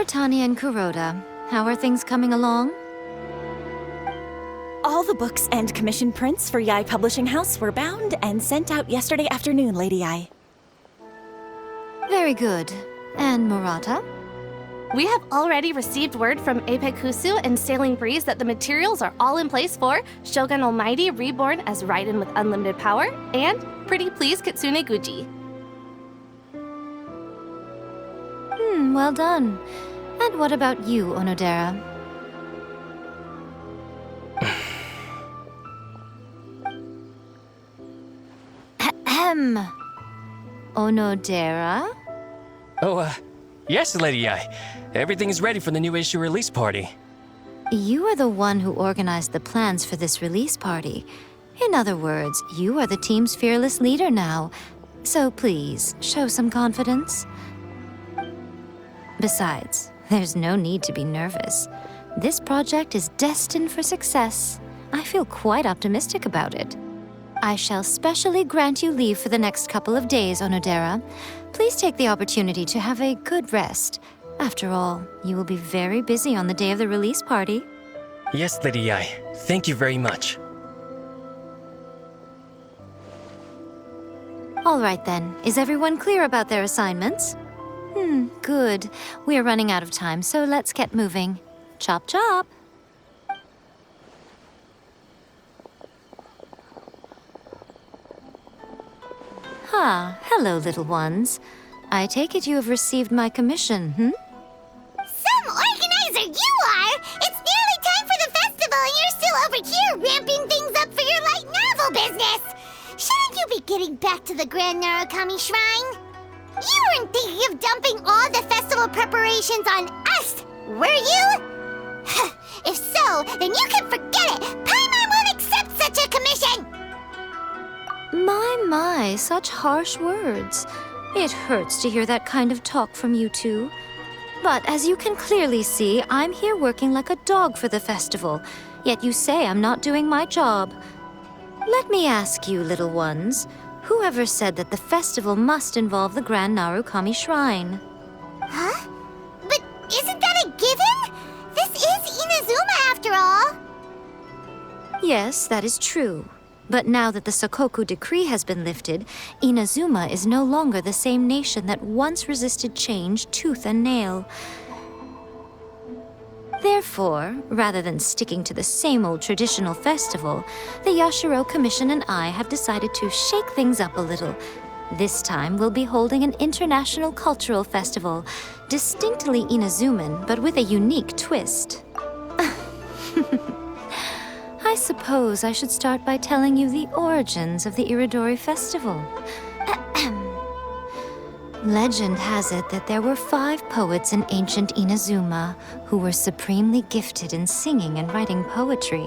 Tanya and Kuroda. How are things coming along? All the books and commission prints for Yai Publishing House were bound and sent out yesterday afternoon, Lady Yai. Very good. And Murata? We have already received word from Apekusu and Sailing Breeze that the materials are all in place for Shogun Almighty Reborn as Raiden with Unlimited Power and Pretty Please Kitsune Guji. Well done. And what about you, Onodera? Ahem. Onodera? Oh, yes, Lady Ai. Everything is ready for the new issue release party. You are the one who organized the plans for this release party. In other words, you are the team's fearless leader now. So please, show some confidence. Besides, there's no need to be nervous. This project is destined for success. I feel quite optimistic about it. I shall specially grant you leave for the next couple of days, Onodera. Please take the opportunity to have a good rest. After all, you will be very busy on the day of the release party. Yes, Lady Ai. Thank you very much. All right then, is everyone clear about their assignments? Good. We are running out of time, so let's get moving. Chop chop! Hello, little ones. I take it you have received my commission, Some organizer you are! It's nearly time for the festival and you're still over here ramping things up for your light novel business! Shouldn't you be getting back to the Grand Narukami Shrine? You weren't thinking of dumping all the festival preparations on us, were you? If so, then you can forget it! Paimon won't accept such a commission! My, such harsh words. It hurts to hear that kind of talk from you two. But as you can clearly see, I'm here working like a dog for the festival, yet you say I'm not doing my job. Let me ask you, little ones, whoever said that the festival must involve the Grand Narukami Shrine? Huh? But isn't that a given? This is Inazuma after all! Yes, that is true. But now that the Sokoku decree has been lifted, Inazuma is no longer the same nation that once resisted change tooth and nail. Therefore, rather than sticking to the same old traditional festival, the Yashiro Commission and I have decided to shake things up a little. This time we'll be holding an international cultural festival, distinctly Inazuman, but with a unique twist. I suppose I should start by telling you the origins of the Iridori festival. Legend has it that there were 5 poets in ancient Inazuma who were supremely gifted in singing and writing poetry.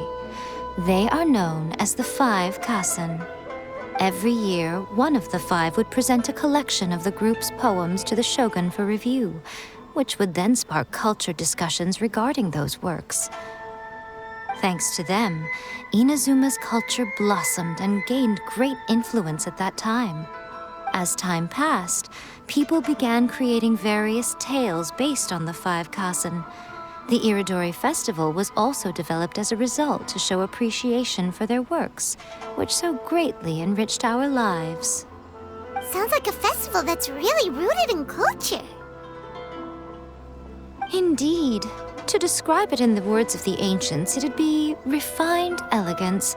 They are known as the 5 Kasen. Every year, one of the 5 would present a collection of the group's poems to the shogun for review, which would then spark culture discussions regarding those works. Thanks to them, Inazuma's culture blossomed and gained great influence at that time. As time passed, people began creating various tales based on the 5 Kasen. The Iridori Festival was also developed as a result to show appreciation for their works, which so greatly enriched our lives. Sounds like a festival that's really rooted in culture. Indeed. To describe it in the words of the ancients, it'd be refined elegance.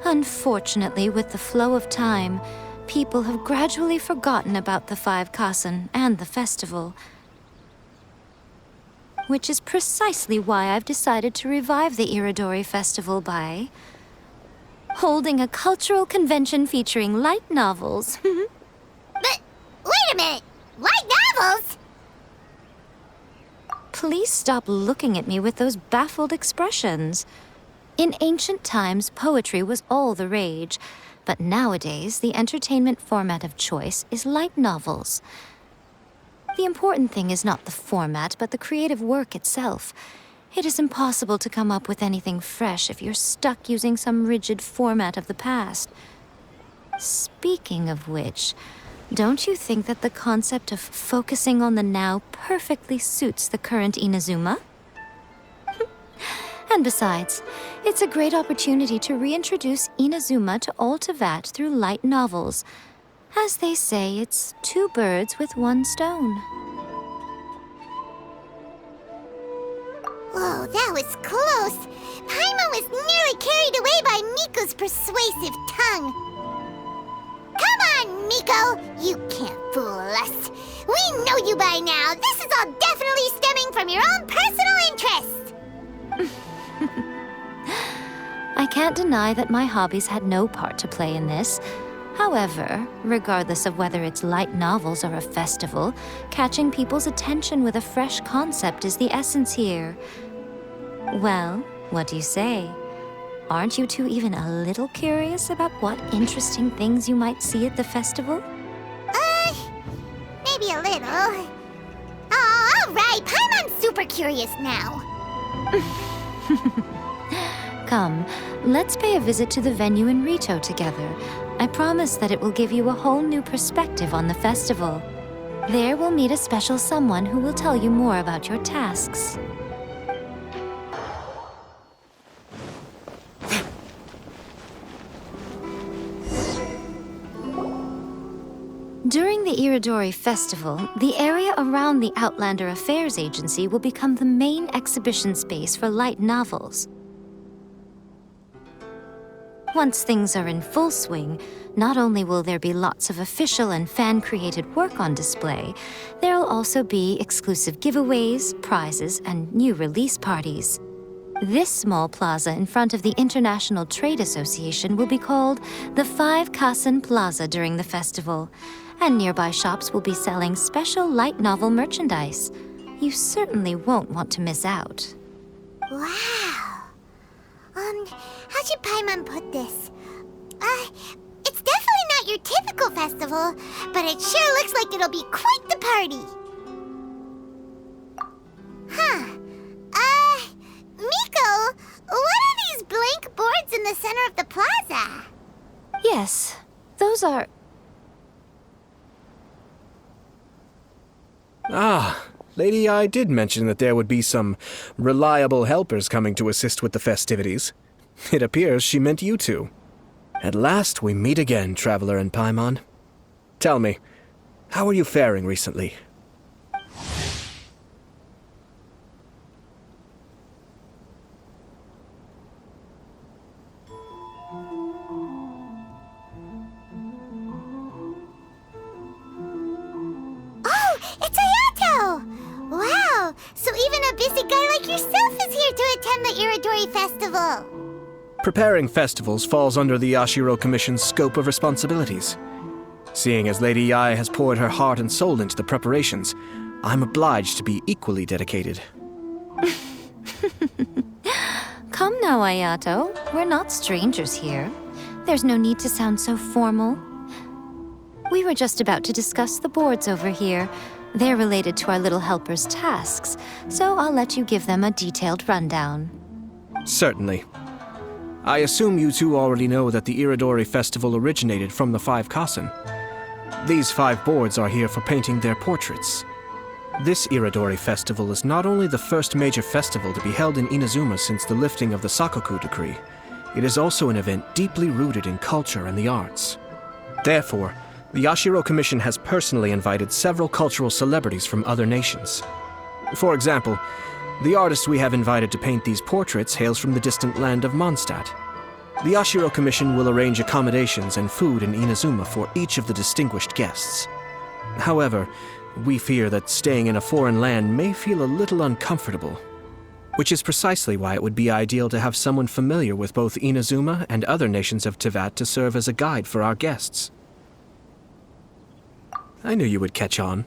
Unfortunately, with the flow of time, people have gradually forgotten about the 5 Kasen and the festival. Which is precisely why I've decided to revive the Iridori Festival by holding a cultural convention featuring light novels. But, wait a minute! Light novels? Please stop looking at me with those baffled expressions. In ancient times, poetry was all the rage, but nowadays, the entertainment format of choice is light novels. The important thing is not the format, but the creative work itself. It is impossible to come up with anything fresh if you're stuck using some rigid format of the past. Speaking of which, Don't you think that the concept of focusing on the now perfectly suits the current Inazuma? And besides, it's a great opportunity to reintroduce Inazuma to all Tevat through light novels. As they say, it's two birds with one stone. Whoa, that was close. Paimon was nearly carried away by Miko's persuasive tongue. Come on, Miko! You can't fool us. We know you by now. This is all definitely stemming from your own personal interest. I can't deny that my hobbies had no part to play in this. However, regardless of whether it's light novels or a festival, catching people's attention with a fresh concept is the essence here. Well, what do you say? Aren't you two even a little curious about what interesting things you might see at the festival? Maybe a little. Oh, all right. Paimon's super curious now. Come, let's pay a visit to the venue in Rito together. I promise that it will give you a whole new perspective on the festival. There we'll meet a special someone who will tell you more about your tasks. During the Iridori Festival, the area around the Outlander Affairs Agency will become the main exhibition space for light novels. Once things are in full swing, not only will there be lots of official and fan-created work on display, there'll also be exclusive giveaways, prizes, and new release parties. This small plaza in front of the International Trade Association will be called the 5 Kasen Plaza during the festival, and nearby shops will be selling special light novel merchandise. You certainly won't want to miss out. Wow. How should Paimon put this? It's definitely not your typical festival, but it sure looks like it'll be quite the party. Huh. Miko, what are these blank boards in the center of the plaza? Yes, those are... Ah, Lady I did mention that there would be some reliable helpers coming to assist with the festivities. It appears she meant you two. At last we meet again, Traveler and Paimon. Tell me, how are you faring recently? Wow, so even a busy guy like yourself is here to attend the Iridori Festival. Preparing festivals falls under the Yashiro Commission's scope of responsibilities. Seeing as Lady Yae has poured her heart and soul into the preparations, I'm obliged to be equally dedicated. Come now, Ayato. We're not strangers here. There's no need to sound so formal. We were just about to discuss the boards over here. They're related to our little helper's tasks, so I'll let you give them a detailed rundown. Certainly. I assume you two already know that the Iridori Festival originated from the 5 Kasen. These 5 boards are here for painting their portraits. This Iridori Festival is not only the first major festival to be held in Inazuma since the lifting of the Sakoku decree, it is also an event deeply rooted in culture and the arts. Therefore, the Yashiro Commission has personally invited several cultural celebrities from other nations. For example, the artist we have invited to paint these portraits hails from the distant land of Mondstadt. The Yashiro Commission will arrange accommodations and food in Inazuma for each of the distinguished guests. However, we fear that staying in a foreign land may feel a little uncomfortable, which is precisely why it would be ideal to have someone familiar with both Inazuma and other nations of Tevat to serve as a guide for our guests. I knew you would catch on.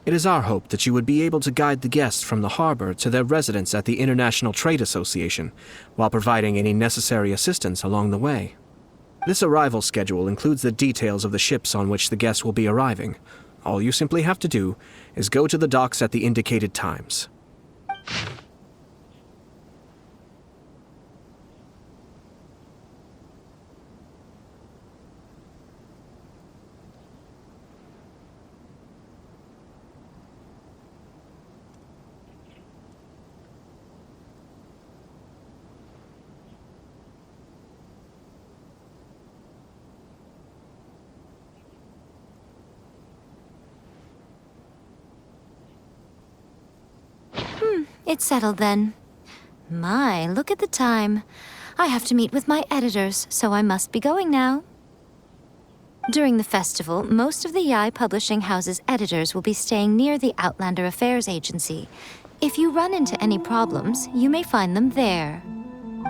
It is our hope that you would be able to guide the guests from the harbor to their residence at the International Trade Association, while providing any necessary assistance along the way. This arrival schedule includes the details of the ships on which the guests will be arriving. All you simply have to do is go to the docks at the indicated times. It's settled then. My, look at the time. I have to meet with my editors, so I must be going now. During the festival, most of the Yai Publishing House's editors will be staying near the Outlander Affairs Agency. If you run into any problems, you may find them there.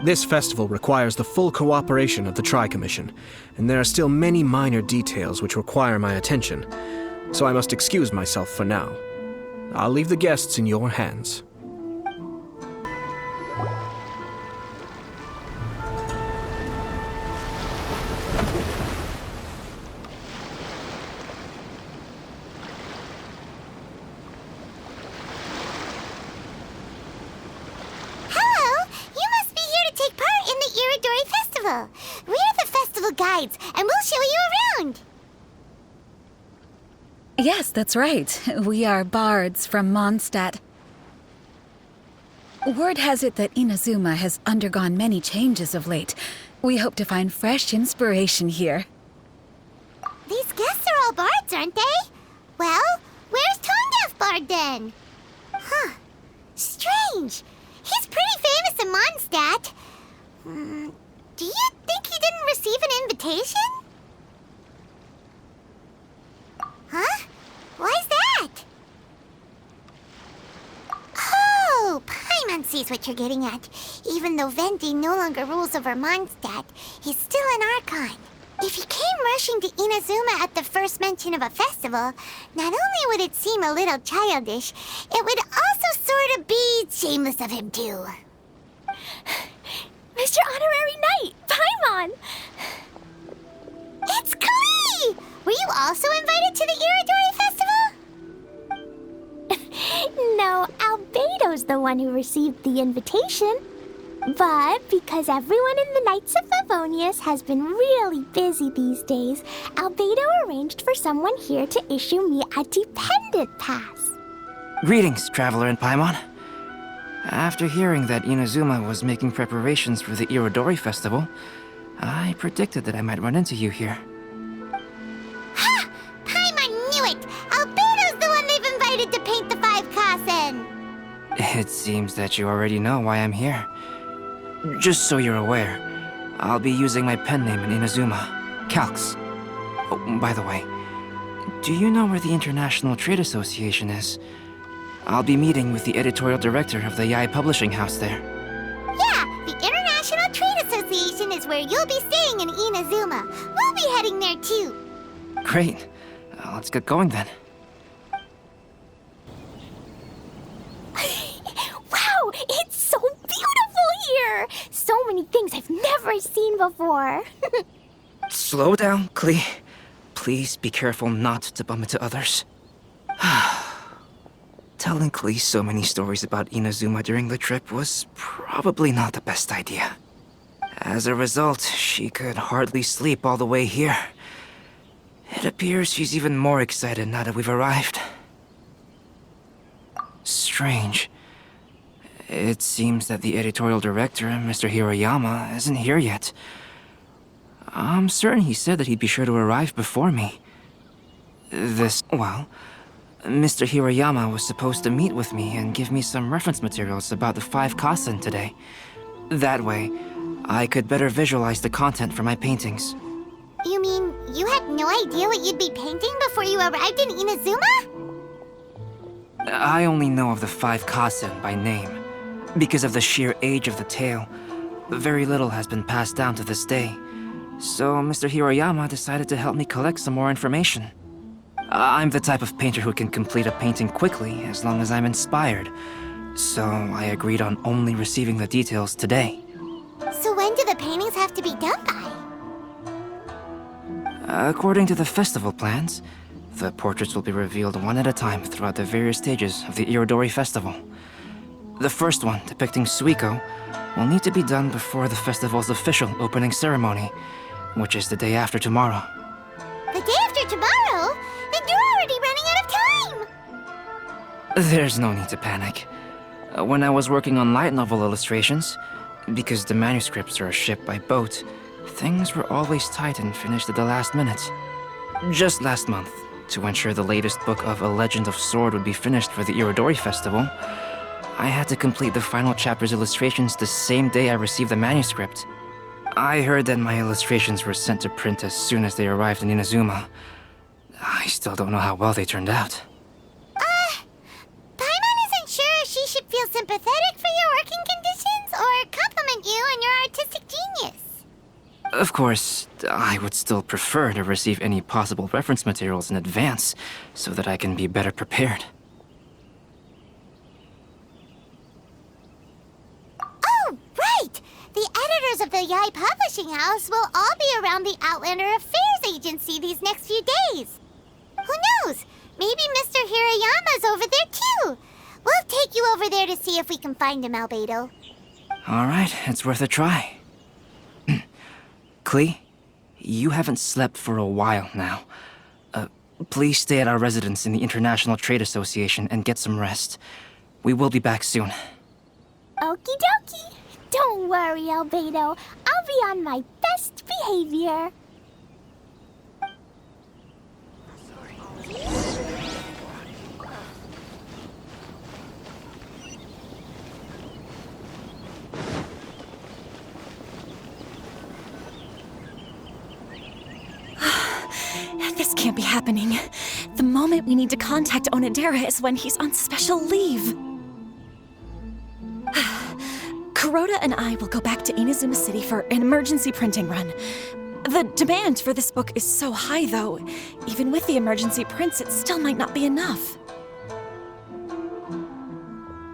This festival requires the full cooperation of the Tri-Commission, and there are still many minor details which require my attention, so I must excuse myself for now. I'll leave the guests in your hands. We're the festival guides, and we'll show you around. Yes, that's right. We are bards from Mondstadt. Word has it that Inazuma has undergone many changes of late. We hope to find fresh inspiration here. These guests are all bards, aren't they? Well, where's Tone Deaf Bard then? Huh. Strange. He's pretty famous in Mondstadt. Do you think he didn't receive an invitation? Huh? Why's that? Oh, Paimon sees what you're getting at. Even though Venti no longer rules over Mondstadt, he's still an Archon. If he came rushing to Inazuma at the first mention of a festival, not only would it seem a little childish, it would also sort of be shameless of him too. Mr. Honorary Knight, Paimon! It's Klee! Were you also invited to the Iridori Festival? No, Albedo's the one who received the invitation. But because everyone in the Knights of Favonius has been really busy these days, Albedo arranged for someone here to issue me a dependent pass. Greetings, Traveler and Paimon. After hearing that Inazuma was making preparations for the Iridori Festival, I predicted that I might run into you here. Ha! Paimon knew it! Albedo's the one they've invited to paint the 5 Kasen! It seems that you already know why I'm here. Just so you're aware, I'll be using my pen name in Inazuma, Calx. Oh, by the way, do you know where the International Trade Association is? I'll be meeting with the editorial director of the Yai Publishing House there. Yeah, the International Trade Association is where you'll be staying in Inazuma. We'll be heading there too. Great. Let's get going then. Wow, it's so beautiful here! So many things I've never seen before. Slow down, Klee. Please be careful not to bump into others. Telling Klee so many stories about Inazuma during the trip was probably not the best idea. As a result, she could hardly sleep all the way here. It appears she's even more excited now that we've arrived. Strange. It seems that the editorial director, Mr. Hiroyama, isn't here yet. I'm certain he said that he'd be sure to arrive before me. Mr. Hiroyama was supposed to meet with me and give me some reference materials about the 5 Kasen today. That way, I could better visualize the content for my paintings. You mean you had no idea what you'd be painting before you arrived in Inazuma? I only know of the 5 Kasen by name. Because of the sheer age of the tale, very little has been passed down to this day. So Mr. Hiroyama decided to help me collect some more information. I'm the type of painter who can complete a painting quickly as long as I'm inspired. So I agreed on only receiving the details today. So when do the paintings have to be done by? According to the festival plans, the portraits will be revealed one at a time throughout the various stages of the Iridori Festival. The first one, depicting Suiko, will need to be done before the festival's official opening ceremony, which is the day after tomorrow. The day after tomorrow? Then you're already running out of time! There's no need to panic. When I was working on light novel illustrations, because the manuscripts are shipped by boat, things were always tight and finished at the last minute. Just last month, to ensure the latest book of A Legend of Sword would be finished for the Iridori Festival, I had to complete the final chapter's illustrations the same day I received the manuscript. I heard that my illustrations were sent to print as soon as they arrived in Inazuma. I still don't know how well they turned out. Paimon isn't sure if she should feel sympathetic for your working conditions or compliment you on your artistic genius. Of course, I would still prefer to receive any possible reference materials in advance so that I can be better prepared. Oh, right! The editors of the Yai Publishing House will all be around the Outlander Affairs Agency these next few days. Who knows? Maybe Mr. Hirayama's over there too. We'll take you over there to see if we can find him, Albedo. All right, it's worth a try. Klee, you haven't slept for a while now. Please stay at our residence in the International Trade Association and get some rest. We will be back soon. Okie dokie. Don't worry, Albedo. I'll be on my best behavior. This can't be happening. The moment we need to contact Onodera is when he's on special leave. Kuroda and I will go back to Inazuma City for an emergency printing run. The demand for this book is so high, though. Even with the emergency prints, it still might not be enough.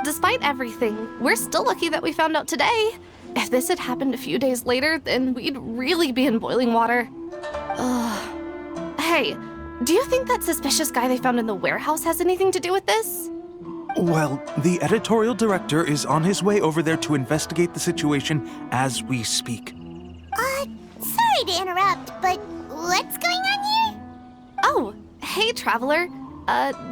Despite everything, we're still lucky that we found out today. If this had happened a few days later, then we'd really be in boiling water. Ugh. Hey, do you think that suspicious guy they found in the warehouse has anything to do with this? Well, the editorial director is on his way over there to investigate the situation as we speak. Sorry to interrupt, but what's going on here? Oh, hey, Traveler.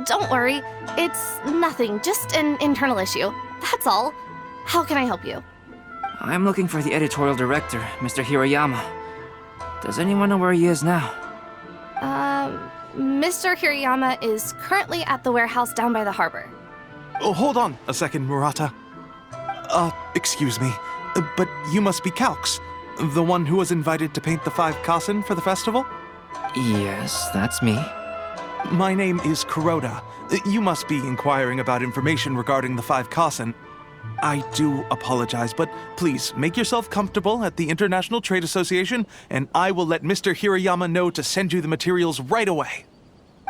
Don't worry. It's nothing, just an internal issue. That's all. How can I help you? I'm looking for the editorial director, Mr. Hirayama. Does anyone know where he is now? Mr. Hirayama is currently at the warehouse down by the harbor. Oh, hold on a second, Murata. Excuse me, but you must be Calx, the one who was invited to paint the 5 Kasen for the festival? Yes, that's me. My name is Kuroda. You must be inquiring about information regarding the 5 Kasen. I do apologize, but please make yourself comfortable at the International Trade Association, and I will let Mr. Hirayama know to send you the materials right away.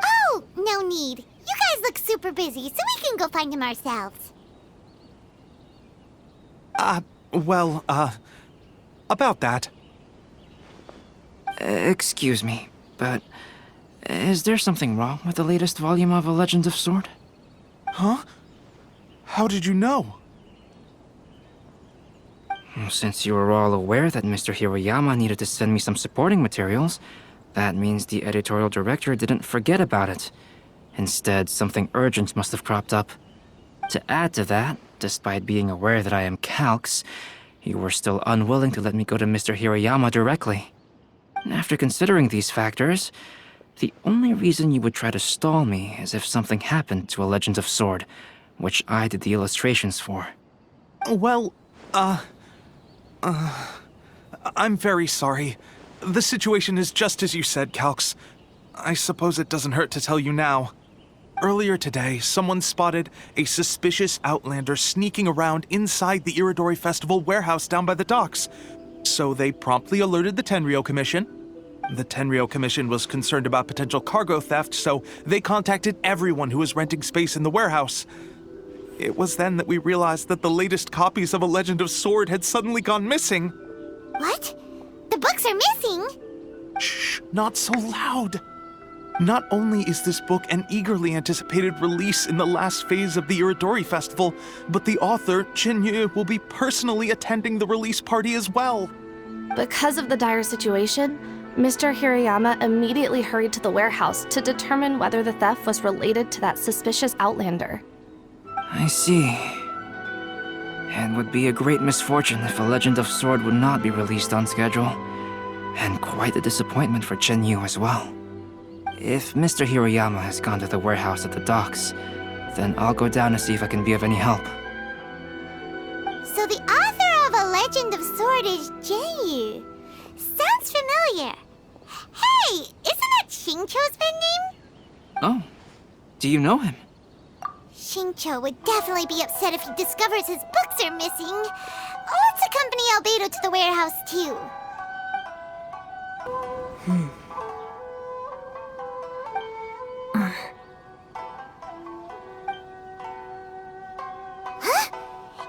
Oh, no need. You guys look super busy, so we can go find him ourselves. About that. Excuse me, but is there something wrong with the latest volume of A Legend of Sword? Huh? How did you know? Since you were all aware that Mr. Hirayama needed to send me some supporting materials, that means the editorial director didn't forget about it. Instead, something urgent must have cropped up. To add to that, despite being aware that I am Calx, you were still unwilling to let me go to Mr. Hirayama directly. After considering these factors, the only reason you would try to stall me is if something happened to A Legend of Sword, which I did the illustrations for. Well, I'm very sorry. The situation is just as you said, Calx. I suppose it doesn't hurt to tell you now. Earlier today, someone spotted a suspicious outlander sneaking around inside the Iridori Festival warehouse down by the docks. So they promptly alerted the Tenryou Commission. The Tenryou Commission was concerned about potential cargo theft, so they contacted everyone who was renting space in the warehouse. It was then that we realized that the latest copies of A Legend of Sword had suddenly gone missing. What? The books are missing? Shh, not so loud. Not only is this book an eagerly anticipated release in the last phase of the Iridori Festival, but the author, Chinyu, will be personally attending the release party as well. Because of the dire situation, Mr. Hirayama immediately hurried to the warehouse to determine whether the theft was related to that suspicious outlander. I see. It would be a great misfortune if A Legend of Sword would not be released on schedule. And quite a disappointment for Chinyu as well. If Mr. Hirayama has gone to the warehouse at the docks, then I'll go down to see if I can be of any help. Legend of Sword is Jayu. Sounds familiar. Hey, isn't that Xingqiu's pen name? Oh, do you know him? Xingqiu would definitely be upset if he discovers his books are missing. Let's accompany Albedo to the warehouse, too. Huh?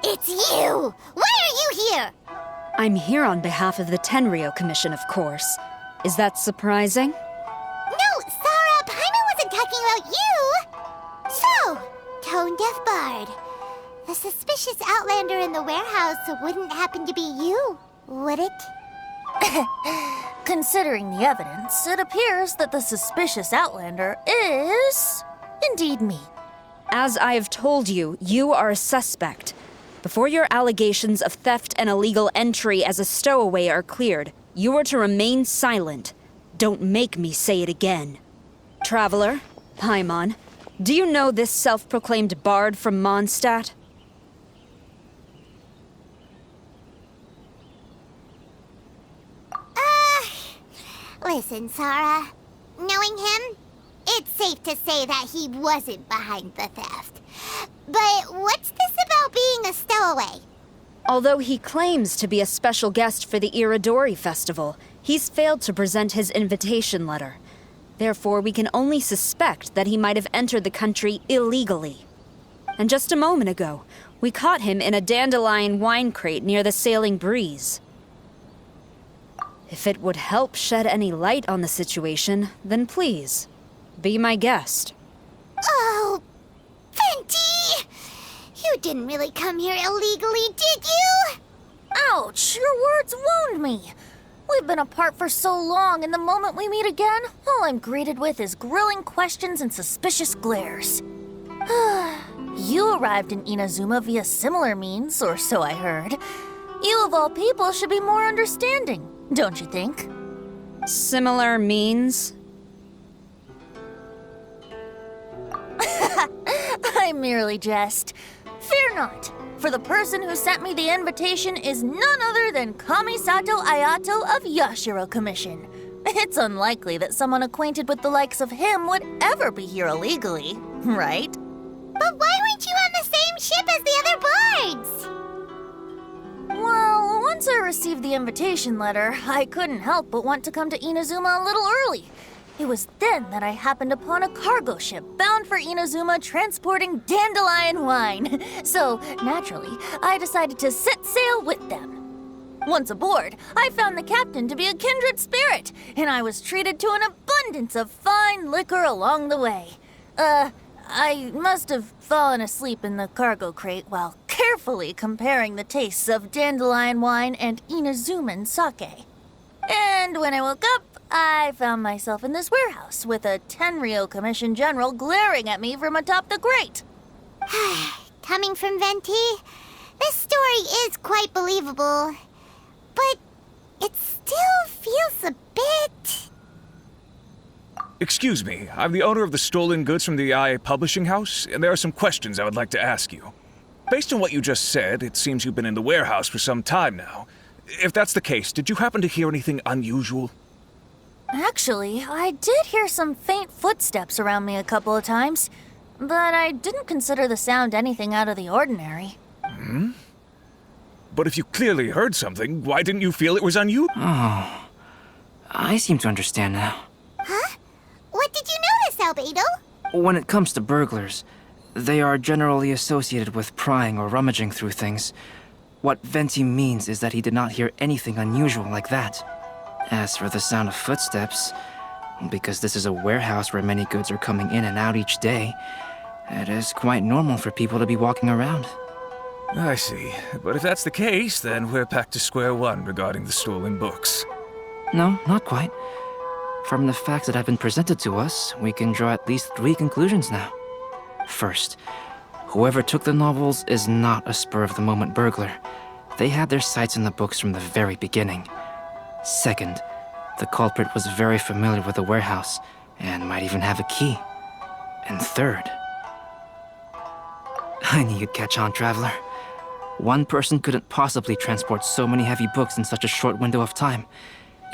It's you! Why are you here? I'm here on behalf of the Tenryou Commission, of course. Is that surprising? No, Sarah, Paimon wasn't talking about you! So, Tone-Deaf Bard. The suspicious outlander in the warehouse wouldn't happen to be you, would it? Considering the evidence, it appears that the suspicious outlander is indeed me. As I have told you, you are a suspect. Before your allegations of theft and illegal entry as a stowaway are cleared, you are to remain silent. Don't make me say it again. Traveler, Paimon, do you know this self-proclaimed bard from Mondstadt? Listen, Sarah. Knowing him, it's safe to say that he wasn't behind the theft. But what's this about being a stowaway? Although he claims to be a special guest for the Iridori festival, he's failed to present his invitation letter. Therefore, we can only suspect that he might have entered the country illegally. And just a moment ago, we caught him in a dandelion wine crate near the Sailing Breeze. If it would help shed any light on the situation, then please, be my guest. Oh, Venti! You didn't really come here illegally, did you? Ouch, your words wound me. We've been apart for so long, and the moment we meet again, all I'm greeted with is grilling questions and suspicious glares. You arrived in Inazuma via similar means, or so I heard. You of all people should be more understanding, don't you think? Similar means? I merely jest. Fear not, for the person who sent me the invitation is none other than Kamisato Ayato of Yashiro Commission. It's unlikely that someone acquainted with the likes of him would ever be here illegally, right? But why weren't you on the same ship as the other bards? Well, once I received the invitation letter, I couldn't help but want to come to Inazuma a little early. It was then that I happened upon a cargo ship bound for Inazuma transporting dandelion wine. So, naturally, I decided to set sail with them. Once aboard, I found the captain to be a kindred spirit, and I was treated to an abundance of fine liquor along the way. I must have fallen asleep in the cargo crate while carefully comparing the tastes of dandelion wine and Inazuman sake. And when I woke up, I found myself in this warehouse with a Tenryou Commission general glaring at me from atop the grate. Coming from Venti, this story is quite believable. But it still feels a bit... Excuse me, I'm the owner of the stolen goods from the IA publishing house, and there are some questions I would like to ask you. Based on what you just said, it seems you've been in the warehouse for some time now. If that's the case, did you happen to hear anything unusual? Actually, I did hear some faint footsteps around me a couple of times, but I didn't consider the sound anything out of the ordinary. Hmm? But if you clearly heard something, why didn't you feel it was unusual? Oh, I seem to understand now. Huh? What did you notice, Albedo? When it comes to burglars, they are generally associated with prying or rummaging through things. What Venti means is that he did not hear anything unusual like that. As for the sound of footsteps, because this is a warehouse where many goods are coming in and out each day, it is quite normal for people to be walking around. I see. But if that's the case, then we're back to square one regarding the stolen books. No, not quite. From the facts that have been presented to us, we can draw at least 3 conclusions now. First, whoever took the novels is not a spur-of-the-moment burglar. They had their sights on the books from the very beginning. Second, the culprit was very familiar with the warehouse and might even have a key. And third, I knew you'd catch on, Traveler. One person couldn't possibly transport so many heavy books in such a short window of time.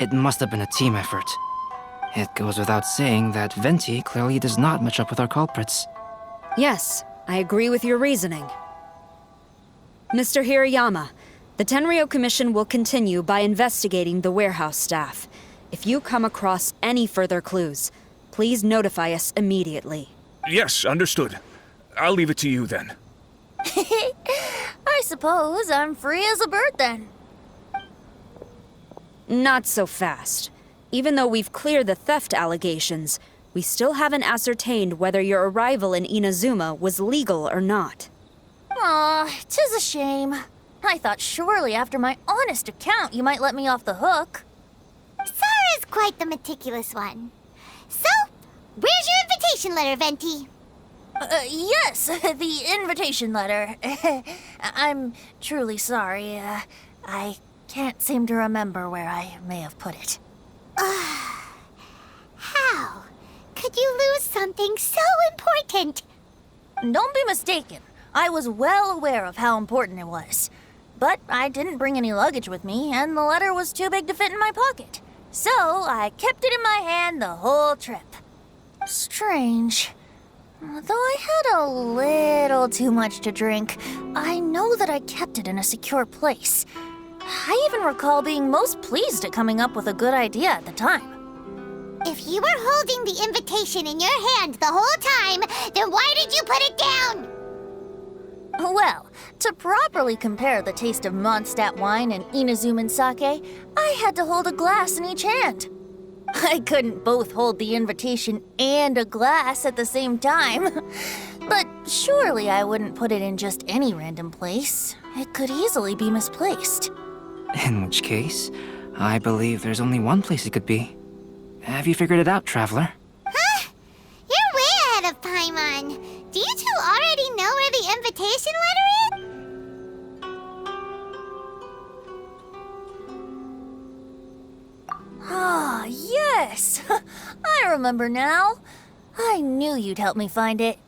It must have been a team effort. It goes without saying that Venti clearly does not match up with our culprits. Yes, I agree with your reasoning. Mr. Hirayama, the Tenryo Commission will continue by investigating the warehouse staff. If you come across any further clues, please notify us immediately. Yes, understood. I'll leave it to you then. I suppose I'm free as a bird then. Not so fast. Even though we've cleared the theft allegations, we still haven't ascertained whether your arrival in Inazuma was legal or not. Aw, 'tis a shame. I thought surely after my honest account you might let me off the hook. Sara's quite the meticulous one. So, where's your invitation letter, Venti? Yes, the invitation letter. I'm truly sorry. I can't seem to remember where I may have put it. How could you lose something so important? Don't be mistaken. I was well aware of how important it was. But I didn't bring any luggage with me, and the letter was too big to fit in my pocket. So I kept it in my hand the whole trip. Strange. Though I had a little too much to drink, I know that I kept it in a secure place. I even recall being most pleased at coming up with a good idea at the time. If you were holding the invitation in your hand the whole time, then why did you put it down? Well, to properly compare the taste of Mondstadt wine and Inazuman sake, I had to hold a glass in each hand. I couldn't both hold the invitation and a glass at the same time. But surely I wouldn't put it in just any random place. It could easily be misplaced. In which case, I believe there's only one place it could be. Have you figured it out, Traveler? Huh? You're way ahead of Paimon. Do you two already know where the invitation letter is? Ah, yes! I remember now. I knew you'd help me find it.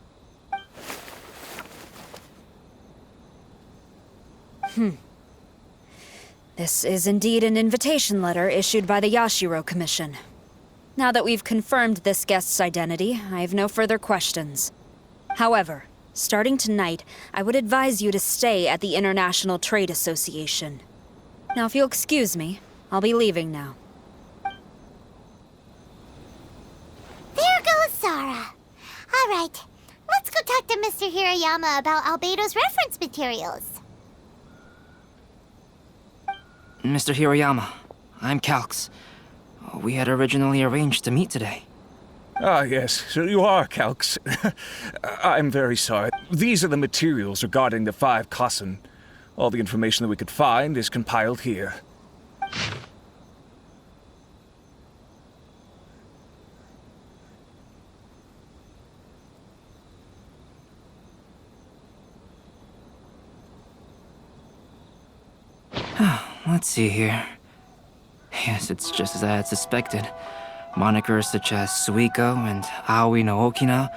This is indeed an invitation letter issued by the Yashiro Commission. Now that we've confirmed this guest's identity, I have no further questions. However, starting tonight, I would advise you to stay at the International Trade Association. Now, if you'll excuse me, I'll be leaving now. There goes Sara. All right, let's go talk to Mr. Hirayama about Albedo's reference materials. Mr. Hirayama, I'm Calx. We had originally arranged to meet today. Ah, yes, so you are Calx. I'm very sorry. These are the materials regarding the 5 Kassen. All the information that we could find is compiled here. Let's see here. Yes, it's just as I had suspected. Monikers such as Suiko and Aoi no Okina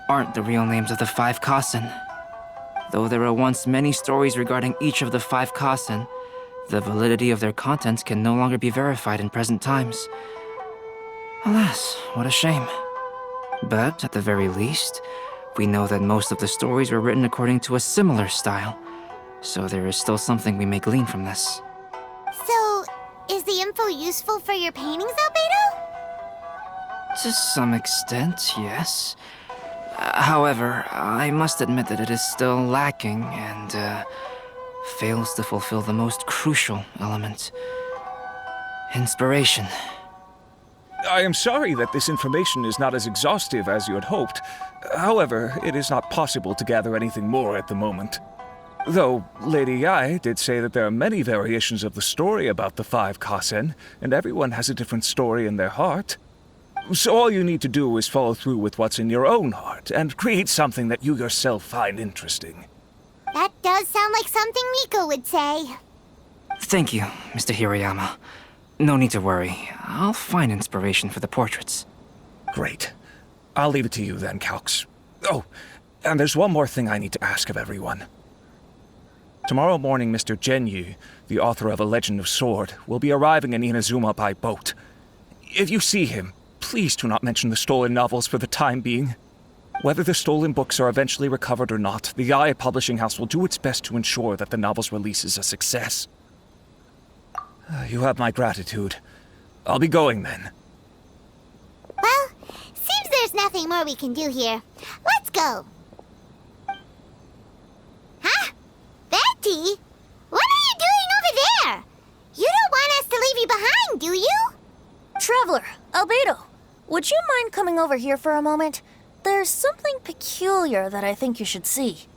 aren't the real names of the 5 Kassen. Though there were once many stories regarding each of the 5 Kassen, the validity of their contents can no longer be verified in present times. Alas, what a shame. But at the very least, we know that most of the stories were written according to a similar style, so there is still something we may glean from this. So, is the info useful for your paintings, Albedo? To some extent, yes. However, I must admit that it is still lacking and fails to fulfill the most crucial element. Inspiration. I am sorry that this information is not as exhaustive as you had hoped. However, it is not possible to gather anything more at the moment. Though Lady Yae did say that there are many variations of the story about the 5 Kassen, and everyone has a different story in their heart. So all you need to do is follow through with what's in your own heart, and create something that you yourself find interesting. That does sound like something Miko would say. Thank you, Mr. Hirayama. No need to worry. I'll find inspiration for the portraits. Great. I'll leave it to you then, Calx. Oh, and there's one more thing I need to ask of everyone. Tomorrow morning, Mr. Genyu, the author of A Legend of Sword, will be arriving in Inazuma by boat. If you see him, please do not mention the stolen novels for the time being. Whether the stolen books are eventually recovered or not, the IA Publishing House will do its best to ensure that the novel's release is a success. You have my gratitude. I'll be going then. Well, seems there's nothing more we can do here. Let's go. Huh? Betty? What are you doing over there? You don't want us to leave you behind, do you? Traveler, Albedo, would you mind coming over here for a moment? There's something peculiar that I think you should see.